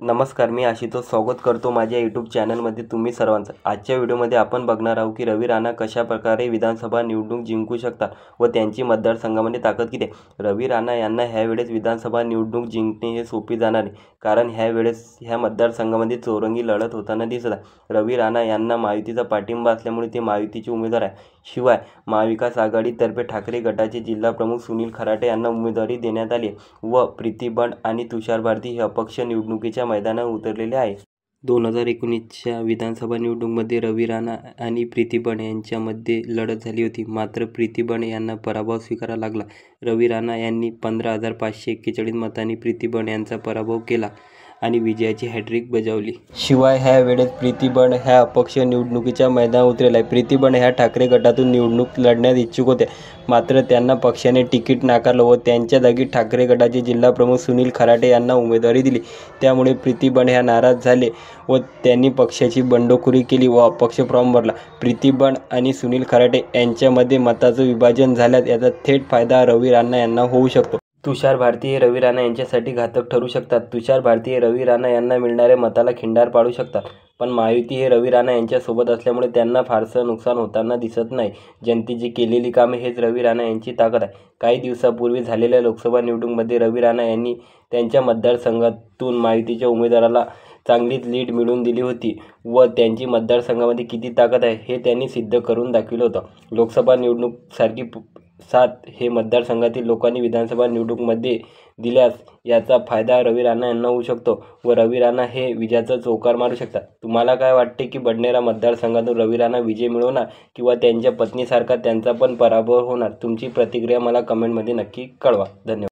नमस्कार, मी आशुतोष स्वागत करतो माझ्या यूट्यूब चॅनलमध्ये तुम्ही सर्वांचं। आजच्या व्हिडिओमध्ये आपण बघणार आहोत की रवी राणा कशा प्रकारे विधानसभा निवडणूक जिंकू शकतात व त्यांची मतदारसंघामध्ये ताकद किती आहे। रवी राणा यांना ह्यावेळेस विधानसभा निवडणूक जिंकणे हे सोपे जाणार नाही, कारण ह्यावेळेस ह्या मतदारसंघामध्ये चौरंगी लढत होताना दिसत आहे। रवी राणा यांना महायुतीचा पाठिंबा असल्यामुळे ते महायुतीचे उमेदवार आहे। शिवाय महाविकास आघाडीतर्फे ठाकरे गटाचे जिल्हा प्रमुख सुनील खराटे यांना उमेदवारी देण्यात आली व प्रीती बंड आणि तुषार भारती हे अपक्ष निवडणुकीच्या मैदानावर उतरलेले आहे। 2019च्या विधानसभा निवडणुकीमध्ये रवी राणा आणि प्रीती बंड यांच्यामध्ये लढत झाली होती, मात्र प्रीती बंड यांना पराभव स्वीकारावा लागला। रवी राणा यांनी 15,541 मतांनी प्रीती बंड यांचा पराभव केला आणि विजयाची हॅट्रिक बजावली। शिवाय ह्या वेळेस प्रीती बंड ह्या अपक्ष निवडणुकीच्या मैदानावर उतरल्या आहे। प्रीती बंड ह्या ठाकरे गटातून निवडणूक लढण्यास इच्छुक होत्या, मात्र त्यांना पक्षाने तिकीट नाकारलं व त्यांच्या जागी ठाकरे गटाचे जिल्हा प्रमुख सुनील खराटे यांना उमेदवारी दिली। त्यामुळे प्रीती बंड ह्या नाराज झाले व त्यांनी पक्षाची बंडखोरी केली व अपक्ष फॉर्म भरला। प्रीती बंड आणि सुनील खराटे यांच्यामध्ये मताचं विभाजन झाल्यास याचा थेट फायदा रवी राणा यांना होऊ शकतो। तुषार भारती हे रवी राणा यांच्यासाठी घातक ठरू शकतात। तुषार भारती हे रवी राणा यांना मिळणाऱ्या मताला खिंडार पाडू शकतात, पण महायुती हे रवी राणा यांच्यासोबत असल्यामुळे त्यांना फारसं नुकसान होताना दिसत नाही। जनतेची केलेली कामे हेच रवी राणा यांची ताकद आहे। काही दिवसापूर्वी झालेल्या लोकसभा निवडणुकीमध्ये रवी राणा यांनी त्यांच्या मतदारसंघातून महायुतीच्या उमेदवाराला चांगलीच लीड मिळवून दिली होती व त्यांची मतदारसंघामध्ये किती ताकद आहे हे त्यांनी सिद्ध करून दाखवलं होतं। लोकसभा निवडणूकसारखी साथ हे मतदारसंघातील लोकांनी विधानसभा निवडणुकीमध्ये दिल्यास याचा फायदा रवी राणा यांना होऊ शकतो व रवी राणा हे विजयाचा चौकार मारू शकतात। तुम्हाला काय वाटते की बडनेरा मतदारसंघातून रवी राणा विजय मिळवणार किंवा त्यांच्या पत्नीसारखा त्यांचा पण पराभव होणार? तुमची प्रतिक्रिया मला कमेंटमध्ये नक्की कळवा। धन्यवाद।